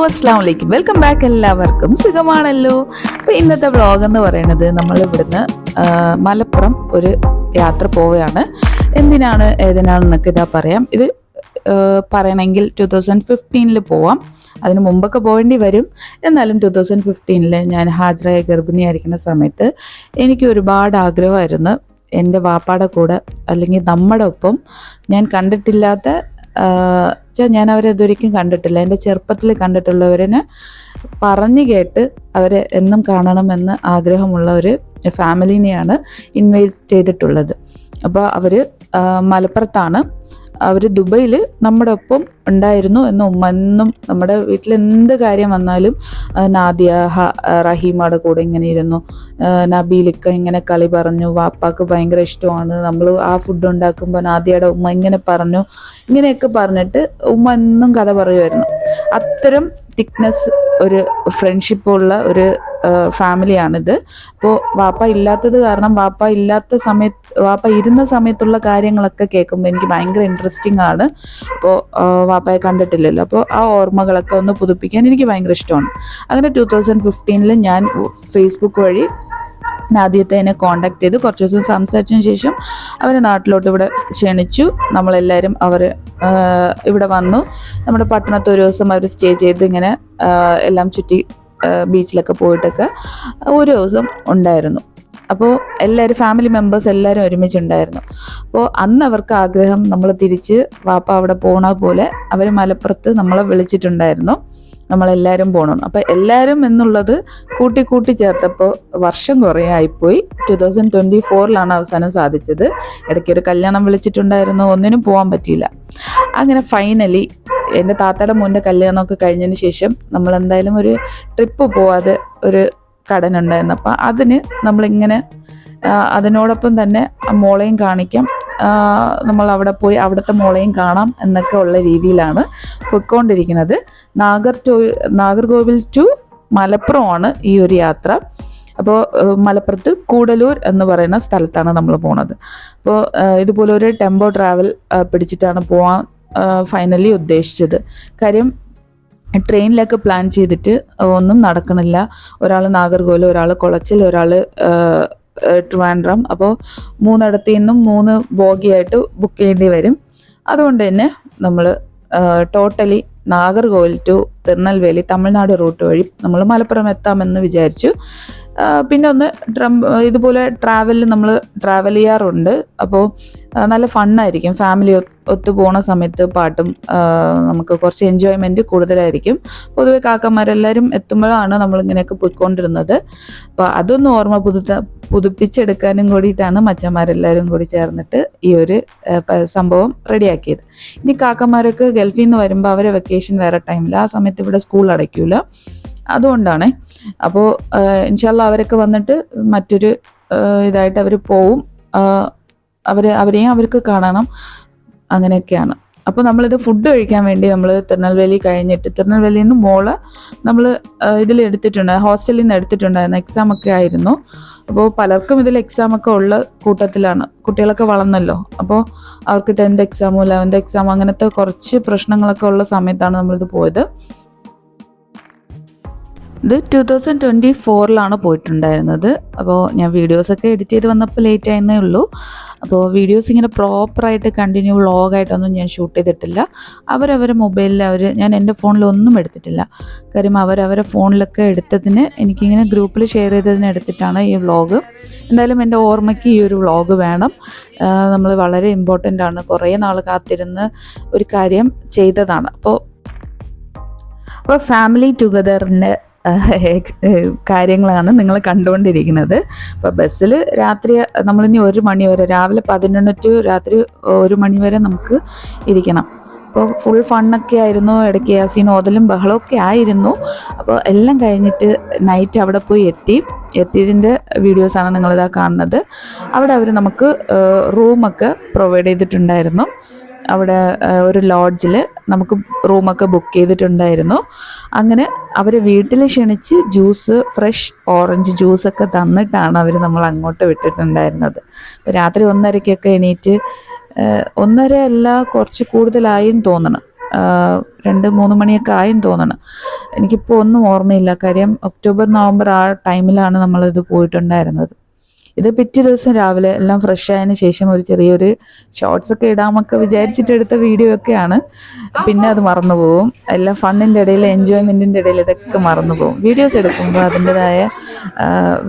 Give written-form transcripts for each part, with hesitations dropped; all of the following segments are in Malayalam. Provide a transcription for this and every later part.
അസ്സലാമു അലൈക്കും, വെൽക്കം ബാക്ക്. എല്ലാവർക്കും സുഖമാണല്ലോ. അപ്പോൾ ഇന്നത്തെ വ്ളോഗ് എന്ന് പറയുന്നത് നമ്മൾ ഇവിടുന്ന് മലപ്പുറം ഒരു യാത്ര പോവുകയാണ്. എന്തിനാണ് ഏതിനാണെന്നൊക്കെ ഇതാ പറയാം. ഇത് പറയണമെങ്കിൽ 2015 പോവാം. അതിന് മുമ്പൊക്കെ പോകേണ്ടി വരും. എന്നാലും 2015 ഞാൻ ഹാജരായ ഗർഭിണിയായിരിക്കുന്ന സമയത്ത് എനിക്ക് ഒരുപാട് ആഗ്രഹമായിരുന്നു എൻ്റെ വാപ്പാടെ കൂടെ അല്ലെങ്കിൽ നമ്മുടെ ഒപ്പം ഞാൻ കണ്ടിട്ടില്ലാത്ത ഞാൻ അവരെ ഇതുവരെയ്ക്കും കണ്ടിട്ടില്ല. എൻ്റെ ചെറുപ്പത്തിൽ കണ്ടിട്ടുള്ളവരെ പറഞ്ഞു കേട്ട് അവരെ എന്നും കാണണമെന്ന് ആഗ്രഹമുള്ള ഒരു ഫാമിലിനെയാണ് ഇൻവൈറ്റ് ചെയ്തിട്ടുള്ളത്. അപ്പോൾ അവർ മലപ്പുറത്താണ്. അവർ ദുബൈയിൽ നമ്മുടെ ഒപ്പം ഉണ്ടായിരുന്നു എന്ന് ഉമ്മ എന്നും നമ്മുടെ വീട്ടിൽ എന്ത് കാര്യം വന്നാലും നാദിയ റഹീമയുടെ കൂടെ ഇങ്ങനെ ഇരുന്നു. നബീലിക്ക ഇങ്ങനെ കളി പറഞ്ഞു, വാപ്പാക്ക് ഭയങ്കര ഇഷ്ടമാണ്, നമ്മൾ ആ ഫുഡ് ഉണ്ടാക്കുമ്പോൾ നാദിയയുടെ ഉമ്മ ഇങ്ങനെ പറഞ്ഞു, ഇങ്ങനെയൊക്കെ പറഞ്ഞിട്ട് ഉമ്മ എന്നും കഥ പറയുമായിരുന്നു. അത്തരം തിക്നെസ് ഒരു ഫ്രണ്ട്ഷിപ്പുള്ള ഒരു ഫാമിലിയാണിത്. അപ്പോൾ വാപ്പ ഇല്ലാത്തത് കാരണം വാപ്പ ഇരുന്ന സമയത്തുള്ള കാര്യങ്ങളൊക്കെ കേൾക്കുമ്പോൾ എനിക്ക് ഭയങ്കര ഇൻട്രസ്റ്റിംഗ് ആണ്. അപ്പോൾ വാപ്പയെ കണ്ടിട്ടില്ലല്ലോ, അപ്പോൾ ആ ഓർമ്മകളൊക്കെ ഒന്ന് പുതുപ്പിക്കാൻ എനിക്ക് ഭയങ്കര ഇഷ്ടമാണ്. അങ്ങനെ 2015 ഞാൻ ഫേസ്ബുക്ക് വഴി ആദ്യത്തെ എന്നെ കോണ്ടാക്ട് ചെയ്ത് കുറച്ച് ദിവസം സംസാരിച്ചതിന് ശേഷം അവരെ നാട്ടിലോട്ട് ഇവിടെ ക്ഷണിച്ചു. നമ്മളെല്ലാവരും അവർ ഇവിടെ വന്നു. നമ്മുടെ പട്ടണത്ത് ഒരു ദിവസം അവർ സ്റ്റേ ചെയ്ത് ഇങ്ങനെ എല്ലാം ചുറ്റി ബീച്ചിലൊക്കെ പോയിട്ടൊക്കെ ഒരു ദിവസം ഉണ്ടായിരുന്നു. അപ്പോൾ എല്ലാവരും ഫാമിലി മെമ്പേഴ്സ് എല്ലാവരും ഒരുമിച്ചുണ്ടായിരുന്നു. അപ്പോൾ അന്ന് അവർക്ക് ആഗ്രഹം നമ്മൾ തിരിച്ച് വാപ്പ അവിടെ പോണ പോലെ അവർ മലപ്പുറത്ത് നമ്മളെ വിളിച്ചിട്ടുണ്ടായിരുന്നു, നമ്മളെല്ലാവരും പോകണം. അപ്പം എല്ലാവരും എന്നുള്ളത് കൂട്ടി ചേർത്തപ്പോൾ വർഷം കുറേ ആയിപ്പോയി. 2024 അവസാനം സാധിച്ചത്. ഇടയ്ക്കൊരു കല്യാണം വിളിച്ചിട്ടുണ്ടായിരുന്നു, ഒന്നിനും പോകാൻ പറ്റിയില്ല. അങ്ങനെ ഫൈനലി എൻ്റെ താത്തയുടെ മോൻ്റെ കല്യാണമൊക്കെ കഴിഞ്ഞതിന് ശേഷം നമ്മൾ എന്തായാലും ഒരു ട്രിപ്പ് പോവാതെ ഒരു കടനുണ്ടായിരുന്നു. അപ്പം അതിന് നമ്മളിങ്ങനെ അതിനോടൊപ്പം തന്നെ മോളെയും കാണിക്കാം, നമ്മൾ അവിടെ പോയി അവിടുത്തെ മോളെയും കാണാം എന്നൊക്കെ ഉള്ള രീതിയിലാണ് പോയിക്കൊണ്ടിരിക്കുന്നത്. നാഗർകോവിൽ ടു മലപ്പുറമാണ് ഈ ഒരു യാത്ര. അപ്പോൾ മലപ്പുറത്ത് കൂടലൂർ എന്ന് പറയുന്ന സ്ഥലത്താണ് നമ്മൾ പോണത്. അപ്പോൾ ഇതുപോലെ ഒരു ടെമ്പോ ട്രാവൽ പിടിച്ചിട്ടാണ് പോകാൻ ഫൈനലി ഉദ്ദേശിച്ചത്. കാര്യം ട്രെയിനിലൊക്കെ പ്ലാൻ ചെയ്തിട്ട് ഒന്നും നടക്കണില്ല. ഒരാൾ നാഗർകോവിൽ, ഒരാൾ കുളച്ചിൽ, ഒരാൾ ട്രിവാൻഡ്രം. അപ്പോൾ 3 നിന്നും 3 ബോഗിയായിട്ട് ബുക്ക് ചെയ്യേണ്ടി വരും. അതുകൊണ്ട് തന്നെ നമ്മൾ totally Nagercoil to Tirunelveli Tamil Nadu root വഴി നമ്മൾ മലപ്പുറം എത്താമെന്ന് വിചാരിച്ചു. പിന്നെ ഒന്ന് ഇതുപോലെ ട്രാവലിൽ നമ്മൾ ട്രാവൽ ചെയ്യാറുണ്ട്. അപ്പോൾ നല്ല ഫണ്ണായിരിക്കും. ഫാമിലി ഒത്തു പോണ സമയത്ത് പാട്ടും നമുക്ക് കുറച്ച് എൻജോയ്മെൻറ്റ് കൂടുതലായിരിക്കും. പൊതുവെ കാക്കന്മാരെല്ലാവരും എത്തുമ്പോഴാണ് നമ്മളിങ്ങനെയൊക്കെ പോയിക്കൊണ്ടിരുന്നത്. അപ്പോൾ അതൊന്ന് ഓർമ്മ പുതുപ്പിച്ചെടുക്കാനും കൂടിയിട്ടാണ് മച്ചന്മാരെല്ലാവരും കൂടി ചേർന്നിട്ട് ഈ ഒരു സംഭവം റെഡിയാക്കിയത്. ഇനി കാക്കന്മാരൊക്കെ ഗൾഫിൽ നിന്ന് വരുമ്പോൾ അവരെ വെക്കേഷൻ വേറെ ടൈമിൽ, ആ സമയത്ത് ഇവിടെ സ്കൂൾ അടയ്ക്കൂല, അതുകൊണ്ടാണ്. അപ്പോൾ ഇൻഷാല്ലാ അവരൊക്കെ വന്നിട്ട് മറ്റൊരു ഇതായിട്ട് അവർ പോവും. അവരെയും അവർക്ക് കാണണം, അങ്ങനെയൊക്കെയാണ്. അപ്പോൾ നമ്മളിത് ഫുഡ് കഴിക്കാൻ വേണ്ടി നമ്മൾ തിരുനെൽവേലി കഴിഞ്ഞിട്ട്, തിരുനെൽവേലിയിൽ നിന്ന് മോള് നമ്മൾ ഇതിൽ ഹോസ്റ്റലിൽ നിന്ന് എടുത്തിട്ടുണ്ടായിരുന്നു. എക്സാമൊക്കെ ആയിരുന്നു. അപ്പോൾ പലർക്കും ഇതിൽ എക്സാമൊക്കെ ഉള്ള കൂട്ടത്തിലാണ്. കുട്ടികളൊക്കെ വളർന്നല്ലോ. അപ്പോൾ അവർക്ക് 10th എക്സാമോ 11th എക്സാമോ അങ്ങനത്തെ കുറച്ച് പ്രശ്നങ്ങളൊക്കെ ഉള്ള സമയത്താണ് നമ്മളിത് പോയത്. ഇത് 2024 പോയിട്ടുണ്ടായിരുന്നത്. അപ്പോൾ ഞാൻ വീഡിയോസൊക്കെ എഡിറ്റ് ചെയ്ത് വന്നപ്പോൾ ലേറ്റ് ആയെന്നേ ഉള്ളൂ. അപ്പോൾ വീഡിയോസ് ഇങ്ങനെ പ്രോപ്പറായിട്ട് കണ്ടിന്യൂ വ്ളോഗായിട്ടൊന്നും ഞാൻ ഷൂട്ട് ചെയ്തിട്ടില്ല. അവരവരെ മൊബൈലിൽ ഞാൻ എൻ്റെ ഫോണിലൊന്നും എടുത്തിട്ടില്ല. കാര്യം അവരവരെ ഫോണിലൊക്കെ എടുത്തതിന് എനിക്കിങ്ങനെ ഗ്രൂപ്പിൽ ഷെയർ ചെയ്തതിന് എടുത്തിട്ടാണ് ഈ വ്ളോഗ്. എന്തായാലും എൻ്റെ ഓർമ്മയ്ക്ക് ഈ ഒരു വ്ളോഗ് വേണം. നമ്മൾ വളരെ ഇമ്പോർട്ടൻ്റ് ആണ്. കുറേ നാൾ കാത്തിരുന്ന് ഒരു കാര്യം ചെയ്തതാണ്. അപ്പോൾ ഫാമിലി ടുഗദറിൻ്റെ കാര്യങ്ങളാണ് നിങ്ങൾ കണ്ടുകൊണ്ടിരിക്കുന്നത്. അപ്പോൾ ബസ്സിൽ രാത്രി നമ്മളിനി 1 മണി വരെ, രാവിലെ 11 ടു രാത്രി 1 മണി വരെ നമുക്ക് ഇരിക്കണം. അപ്പോൾ ഫുൾ ഫണ്ണൊക്കെ ആയിരുന്നു. ഇടയ്ക്ക് യാസീൻ ഓതലും ബഹളമൊക്കെ ആയിരുന്നു. അപ്പോൾ എല്ലാം കഴിഞ്ഞിട്ട് നൈറ്റ് അവിടെ പോയി എത്തിയതിൻ്റെ വീഡിയോസാണ് നിങ്ങളിതാ കാണുന്നത്. അവിടെ അവർ നമുക്ക് റൂമൊക്കെ പ്രൊവൈഡ് ചെയ്തിട്ടുണ്ടായിരുന്നു. അവിടെ ഒരു ലോഡ്ജിൽ നമുക്ക് റൂമൊക്കെ ബുക്ക് ചെയ്തിട്ടുണ്ടായിരുന്നു. അങ്ങനെ അവർ വീട്ടിൽ ക്ഷണിച്ച് ഫ്രഷ് ഓറഞ്ച് ജ്യൂസൊക്കെ തന്നിട്ടാണ് അവർ നമ്മൾ അങ്ങോട്ട് വിട്ടിട്ടുണ്ടായിരുന്നത്. രാത്രി 1:30 എണീറ്റ്, 1:30 അല്ല കുറച്ച് കൂടുതലായും തോന്നണം, 2-3 മണിയൊക്കെ ആയെന്ന് തോന്നണം. എനിക്കിപ്പോൾ ഒന്നും ഓർമ്മയില്ല. കാര്യം ഒക്ടോബർ നവംബർ ആ ടൈമിലാണ് നമ്മളിത് പോയിട്ടുണ്ടായിരുന്നത്. ഇത് പിറ്റേ ദിവസം രാവിലെ എല്ലാം ഫ്രഷ് ആയതിനു ശേഷം ഒരു ചെറിയൊരു ഷോർട്സ് ഒക്കെ ഇടാമൊക്കെ വിചാരിച്ചിട്ട് എടുത്ത വീഡിയോ ഒക്കെയാണ്. പിന്നെ അത് മറന്നു പോകും. എല്ലാം ഫണ്ണിൻ്റെ ഇടയിൽ, എൻജോയ്മെൻറ്റിൻ്റെ ഇടയിൽ ഇതൊക്കെ മറന്നു പോകും. വീഡിയോസ് എടുക്കുമ്പോൾ അതിൻ്റെതായ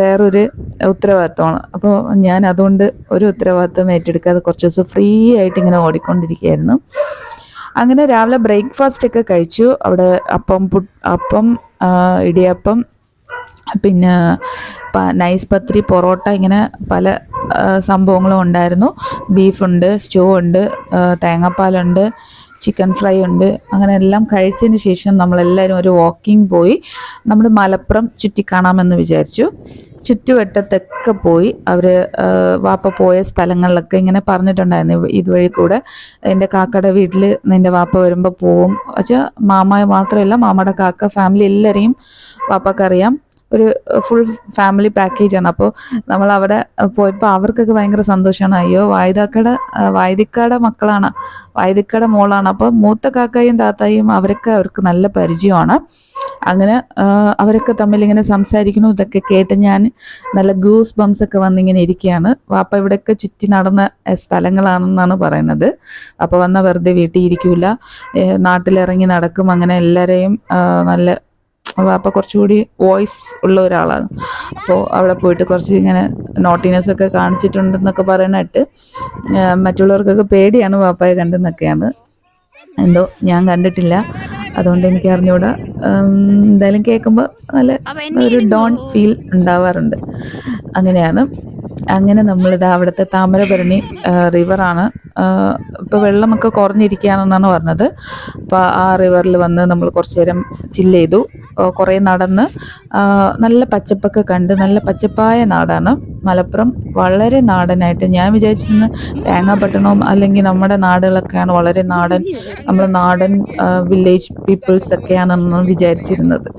വേറൊരു ഉത്തരവാദിത്തമാണ്. അപ്പോൾ ഞാൻ അതുകൊണ്ട് ഒരു ഉത്തരവാദിത്തം ഏറ്റെടുക്കാതെ കുറച്ച് ദിവസം ഫ്രീ ആയിട്ട് ഇങ്ങനെ ഓടിക്കൊണ്ടിരിക്കുകയായിരുന്നു. അങ്ങനെ രാവിലെ ബ്രേക്ക്ഫാസ്റ്റ് ഒക്കെ കഴിച്ചു. അവിടെ അപ്പം ഇടിയപ്പം, പിന്നെ നൈസ് പത്തിരി, പൊറോട്ട, ഇങ്ങനെ പല സംഭവങ്ങളും ഉണ്ടായിരുന്നു. ബീഫുണ്ട്, സ്റ്റൂ ഉണ്ട്, തേങ്ങാപ്പാലുണ്ട്, ചിക്കൻ ഫ്രൈ ഉണ്ട്. അങ്ങനെ എല്ലാം കഴിച്ചതിന് ശേഷം നമ്മളെല്ലാവരും ഒരു വാക്കിംഗ് പോയി. നമ്മൾ മലപ്പുറം ചുറ്റിക്കാണാമെന്ന് വിചാരിച്ചു. ചുറ്റുവട്ടത്തൊക്കെ പോയി. അവർ വാപ്പ പോയ സ്ഥലങ്ങളിലൊക്കെ ഇങ്ങനെ പറഞ്ഞിട്ടുണ്ടായിരുന്നു, ഇതുവഴി കൂടെ എൻ്റെ കാക്കയുടെ വീട്ടിൽ നിൻ്റെ വാപ്പ വരുമ്പോൾ പോവും വെച്ചാൽ. മാമ മാത്രമല്ല, മാമയുടെ കാക്ക ഫാമിലി എല്ലാവരെയും വാപ്പക്കറിയാം. ഒരു ഫുൾ ഫാമിലി പാക്കേജാണ്. അപ്പോൾ നമ്മൾ അവിടെ പോയപ്പോൾ അവർക്കൊക്കെ ഭയങ്കര സന്തോഷമാണ്. അയ്യോ, വായ്തിക്കാടെ മക്കളാണ്, വായ്തിക്കാടെ മോളാണ്. അപ്പോൾ മൂത്ത കാക്കയും താത്തായും അവർക്ക് നല്ല പരിചയമാണ്. അങ്ങനെ അവരൊക്കെ തമ്മിൽ ഇങ്ങനെ സംസാരിക്കുന്നു. ഇതൊക്കെ കേട്ട് ഞാൻ നല്ല ഗൂസ് ബംസ് ഒക്കെ വന്നിങ്ങനെ ഇരിക്കുകയാണ്. വാപ്പ ഇവിടെയൊക്കെ ചുറ്റി നടന്ന സ്ഥലങ്ങളാണെന്നാണ് പറയുന്നത്. അപ്പോൾ വന്നാൽ വെറുതെ വീട്ടിൽ ഇരിക്കില്ല, നാട്ടിലിറങ്ങി നടക്കും. അങ്ങനെ എല്ലാവരെയും നല്ല, വാപ്പ കുറച്ചുകൂടി വോയിസ് ഉള്ള ഒരാളാണ്. അപ്പോൾ അവിടെ പോയിട്ട് കുറച്ച് ഇങ്ങനെ നോട്ടിനെസ് ഒക്കെ കാണിച്ചിട്ടുണ്ടെന്നൊക്കെ പറയാനായിട്ട് മറ്റുള്ളവർക്കൊക്കെ പേടിയാണ് വാപ്പയെ കണ്ടെന്നൊക്കെയാണ്. എന്തോ ഞാൻ കണ്ടിട്ടില്ല, അതുകൊണ്ട് എനിക്ക് അറിഞ്ഞുകൂടാ. എന്തായാലും കേൾക്കുമ്പോൾ നല്ല ഒരു ഡോൺ ഫീൽ ഉണ്ടാവാറുണ്ട്. അങ്ങനെയാണ്. അങ്ങനെ നമ്മളിത് അവിടുത്തെ താമരഭരണി റിവറാണ്. ഇപ്പോൾ വെള്ളമൊക്കെ കുറഞ്ഞിരിക്കുകയാണെന്നാണ് പറഞ്ഞത്. അപ്പോൾ ആ റിവറിൽ വന്ന് നമ്മൾ കുറച്ച് നേരം ചില്ല് ചെയ്തു. കുറേ നടന്ന് നല്ല പച്ചപ്പൊക്കെ കണ്ട്, നല്ല പച്ചപ്പായ നാടാണ് മലപ്പുറം. വളരെ നാടനായിട്ട് ഞാൻ വിചാരിച്ചിരുന്ന തേങ്ങാപ്പട്ടണവും അല്ലെങ്കിൽ നമ്മുടെ നാടുകളൊക്കെയാണ് വളരെ നാടൻ, നമ്മൾ നാടൻ വില്ലേജ് പീപ്പിൾസ് ഒക്കെയാണെന്ന് വിചാരിച്ചിരുന്നത്.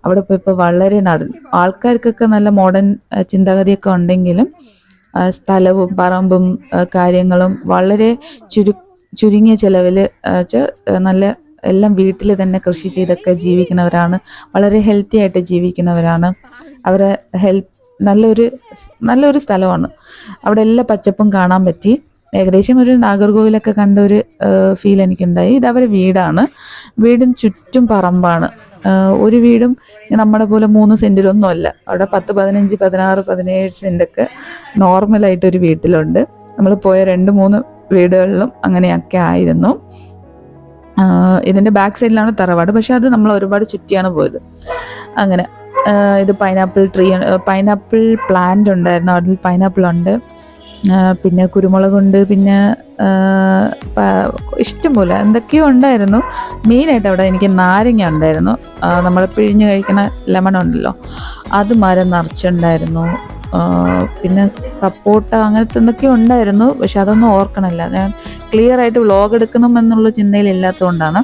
അവിടെ പോയപ്പോൾ വളരെ നാടൻ. ആൾക്കാർക്കൊക്കെ നല്ല മോഡേൺ ചിന്താഗതിയൊക്കെ ഉണ്ടെങ്കിലും സ്ഥലവും പറമ്പും കാര്യങ്ങളും വളരെ ചുരുങ്ങിയ ചിലവിൽ നല്ല എല്ലാം വീട്ടിൽ തന്നെ കൃഷി ചെയ്തൊക്കെ ജീവിക്കുന്നവരാണ്. വളരെ ഹെൽത്തി ആയിട്ട് ജീവിക്കുന്നവരാണ്. അവരെ നല്ലൊരു സ്ഥലമാണ്. അവിടെ എല്ലാ പച്ചപ്പും കാണാൻ പറ്റി. ഏകദേശം ഒരു നാഗർകോവിലൊക്കെ കണ്ട ഒരു ഫീൽ എനിക്കുണ്ടായി. ഇത് അവരുടെ വീടാണ്. വീടിന് ചുറ്റും പറമ്പാണ്. ഒരു വീടും നമ്മുടെ പോലെ 3 സെൻറ്റിലൊന്നും അല്ല. അവിടെ 10, 15, 16, 17 സെൻറ്റൊക്കെ നോർമലായിട്ടൊരു വീട്ടിലുണ്ട്. നമ്മൾ പോയ 2-3 വീടുകളിലും അങ്ങനെയൊക്കെ ആയിരുന്നു. ഇതിൻ്റെ ബാക്ക് സൈഡിലാണ് തറവാട്. പക്ഷെ അത് നമ്മൾ ഒരുപാട് ചുറ്റിയാണ് പോയത്. അങ്ങനെ ഇത് പൈനാപ്പിൾ പ്ലാന്റ് ഉണ്ടായിരുന്നു. അതിൽ പൈനാപ്പിൾ ഉണ്ട്, പിന്നെ കുരുമുളകുണ്ട്, പിന്നെ ഇഷ്ടംപോലെ എന്തൊക്കെയോ ഉണ്ടായിരുന്നു. മെയിനായിട്ട് അവിടെ എനിക്ക് നാരങ്ങ ഉണ്ടായിരുന്നു. നമ്മൾ പിഴിഞ്ഞ് കഴിക്കുന്ന ലെമൺ ഉണ്ടല്ലോ, അത് മരം നിറച്ചുണ്ടായിരുന്നു. പിന്നെ സപ്പോട്ട, അങ്ങനത്തെ എന്തൊക്കെയോ ഉണ്ടായിരുന്നു. പക്ഷെ അതൊന്നും ഓർക്കണില്ല. ഞാൻ ക്ലിയർ ആയിട്ട് വ്ലോഗ് എടുക്കണം എന്നുള്ള ചിന്തയിലില്ലാത്തതുകൊണ്ടാണ്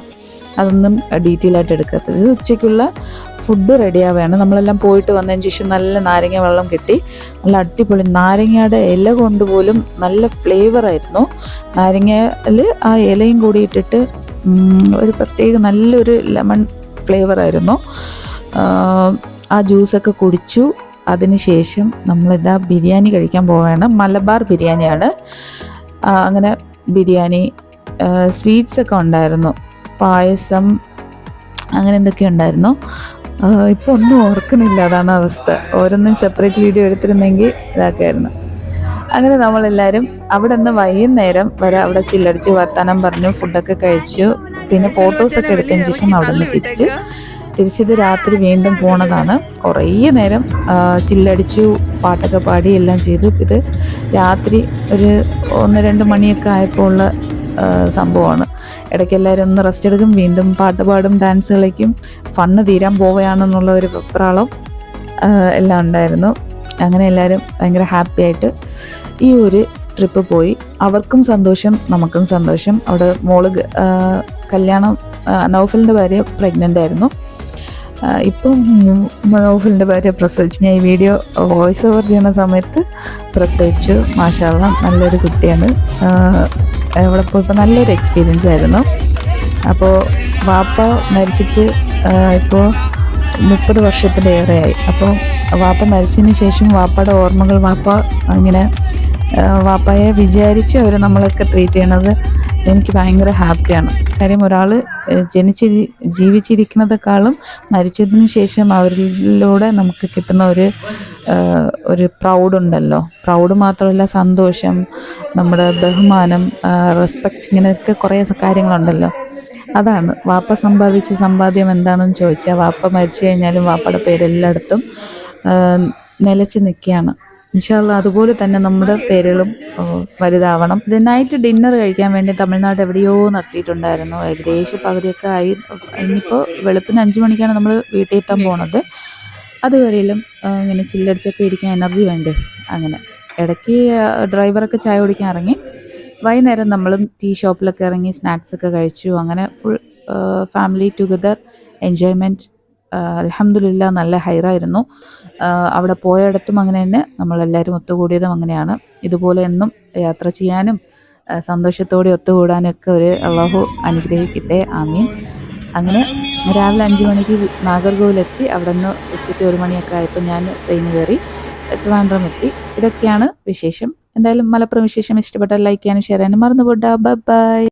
അതൊന്നും ഡീറ്റെയിൽ ആയിട്ട് എടുക്കാത്തത്. ഇത് ഉച്ചയ്ക്കുള്ള ഫുഡ് റെഡിയാവുകയാണ്. നമ്മളെല്ലാം പോയിട്ട് വന്നതിന് ശേഷം നല്ല നാരങ്ങ വെള്ളം കിട്ടി. നല്ല അടിപൊളി നാരങ്ങയുടെ ഇല കൊണ്ടുപോലും നല്ല ഫ്ലേവറായിരുന്നു. നാരങ്ങയിൽ ആ ഇലയും കൂടി ഇട്ടിട്ട് ഒരു പ്രത്യേക നല്ലൊരു ലെമൺ ഫ്ലേവറായിരുന്നു. ആ ജ്യൂസൊക്കെ കുടിച്ചു. അതിനുശേഷം നമ്മളിതാ ബിരിയാണി കഴിക്കാൻ പോവുകയാണ്. മലബാർ ബിരിയാണിയാണ്. അങ്ങനെ ബിരിയാണി, സ്വീറ്റ്സൊക്കെ ഉണ്ടായിരുന്നു, പായസം, അങ്ങനെ എന്തൊക്കെ ഉണ്ടായിരുന്നു. ഇപ്പോൾ ഒന്നും ഓർക്കണില്ല, അതാണ് അവസ്ഥ. ഓരോന്നും സെപ്പറേറ്റ് വീഡിയോ എടുത്തിരുന്നെങ്കിൽ ഇതാക്കായിരുന്നു. അങ്ങനെ നമ്മളെല്ലാവരും അവിടെ നിന്ന് വൈകുന്നേരം വരെ അവിടെ ചില്ലടിച്ച് വർത്താനം പറഞ്ഞു, ഫുഡൊക്കെ കഴിച്ചു. പിന്നെ ഫോട്ടോസൊക്കെ എടുത്തതിന് ശേഷം അവിടെ നിന്ന് തിരിച്ചത് രാത്രി വീണ്ടും പോണതാണ്. കുറേ നേരം ചില്ലടിച്ചു, പാട്ടൊക്കെ പാടി എല്ലാം ചെയ്തു. ഇത് രാത്രി ഒരു 1-2 മണിയൊക്കെ ആയപ്പോൾ ഉള്ള സംഭവമാണ്. ഇടയ്ക്ക് എല്ലാവരും ഒന്ന് റെസ്റ്റ് എടുക്കും, വീണ്ടും പാട്ട് പാടും, ഡാൻസ് കളിക്കും, ഫണ്ണ് തീരാൻ പോവുകയാണെന്നുള്ള ഒരു വെപ്രാളം എല്ലാം ഉണ്ടായിരുന്നു. അങ്ങനെ എല്ലാവരും ഭയങ്കര ഹാപ്പി ആയിട്ട് ഈ ഒരു ട്രിപ്പ് പോയി. അവർക്കും സന്തോഷം, നമുക്കും സന്തോഷം. അവിടെ മോള് കല്യാണം, നൗഫലിൻ്റെ ഭാര്യ പ്രഗ്നൻ്റ് ആയിരുന്നു. ഇപ്പം നൗഫലിൻ്റെ ഭാര്യ പ്രസവിച്ചു. ഞാൻ ഈ വീഡിയോ വോയിസ് ഓവർ ചെയ്യുന്ന സമയത്ത് പ്രസവിച്ചു. മാഷാ അല്ലാഹ്, നല്ലൊരു കുട്ടിയാണ്. അവിടെ പോയപ്പോൾ നല്ലൊരു എക്സ്പീരിയൻസ് ആയിരുന്നു. അപ്പോൾ വാപ്പ മരിച്ചിട്ട് ഇപ്പോൾ 30 വർഷത്തിലേറെയായി. അപ്പോൾ വാപ്പ മരിച്ചതിന് ശേഷം വാപ്പയുടെ ഓർമ്മകൾ ഇങ്ങനെ വാപ്പയെ വിചാരിച്ച് അവർ നമ്മളൊക്കെ ട്രീറ്റ് ചെയ്യണത് എനിക്ക് ഭയങ്കര ഹാപ്പിയാണ്. കാര്യം ഒരാൾ ജീവിച്ചിരിക്കുന്നതെക്കാളും മരിച്ചതിന് ശേഷം അവരിലൂടെ നമുക്ക് കിട്ടുന്ന ഒരു പ്രൗഡുണ്ടല്ലോ. പ്രൗഡ് മാത്രമല്ല, സന്തോഷം, നമ്മുടെ ബഹുമാനം, റെസ്പെക്റ്റ്, ഇങ്ങനെയൊക്കെ കുറേ കാര്യങ്ങളുണ്ടല്ലോ. അതാണ് വാപ്പ സമ്പാദിച്ച സമ്പാദ്യം എന്താണെന്ന് ചോദിച്ചാൽ, വാപ്പ മരിച്ചു കഴിഞ്ഞാലും വാപ്പയുടെ പേരെല്ലായിടത്തും നിലച്ച് നിൽക്കുകയാണ്. ഇൻഷാ അല്ലാഹ് അതുപോലെ തന്നെ നമ്മുടെ പേരുകളും വലുതാവണം. ഇത് നൈറ്റ് ഡിന്നർ കഴിക്കാൻ വേണ്ടി തമിഴ്നാട് എവിടെയോ നിർത്തിയിട്ടുണ്ടായിരുന്നു. ഏകദേശം പകുതിയൊക്കെ ആയി. ഇനിയിപ്പോൾ വെളുപ്പിന് 5 മണിക്കാണ് നമ്മൾ വീട്ടിൽ എത്താൻ പോണത്. അതുവരെയും ഇങ്ങനെ ചില്ലടിച്ചൊക്കെ ഇരിക്കാൻ എനർജി വേണ്ടേ. അങ്ങനെ ഇടയ്ക്ക് ഡ്രൈവറൊക്കെ ചായ കുടിക്കാൻ ഇറങ്ങി. വൈകുന്നേരം നമ്മളും ടീ ഷോപ്പിലൊക്കെ ഇറങ്ങി സ്നാക്സൊക്കെ കഴിച്ചു. അങ്ങനെ ഫുൾ ഫാമിലി ടുഗദർ എൻജോയ്മെൻറ്റ്. അൽഹംദുലില്ലാ നല്ല ഹൈറായിരുന്നു. അവിടെ പോയയിടത്തും അങ്ങനെ തന്നെ നമ്മളെല്ലാവരും ഒത്തുകൂടിയതും അങ്ങനെയാണ്. ഇതുപോലെ എന്നും യാത്ര ചെയ്യാനും സന്തോഷത്തോടെ ഒത്തുകൂടാനൊക്കെ അള്ളാഹു അനുഗ്രഹിക്കട്ടെ, ആമീൻ. അങ്ങനെ രാവിലെ 5 മണിക്ക് നാഗർകോവിലെത്തി. അവിടെ നിന്ന് ഉച്ചയ്ക്ക് 1 മണിയൊക്കെ ആയപ്പോൾ ഞാൻ ട്രെയിൻ കയറി ട്രിവാൻഡ്രം എത്തി. ഇതൊക്കെയാണ് വിശേഷം. എന്തായാലും മലപ്പുറം വിശേഷം ഇഷ്ടപ്പെട്ടാൽ ലൈക്ക് ചെയ്യാനും ഷെയർ ചെയ്യാനും മറന്നു പോട്ടാ. Bye by.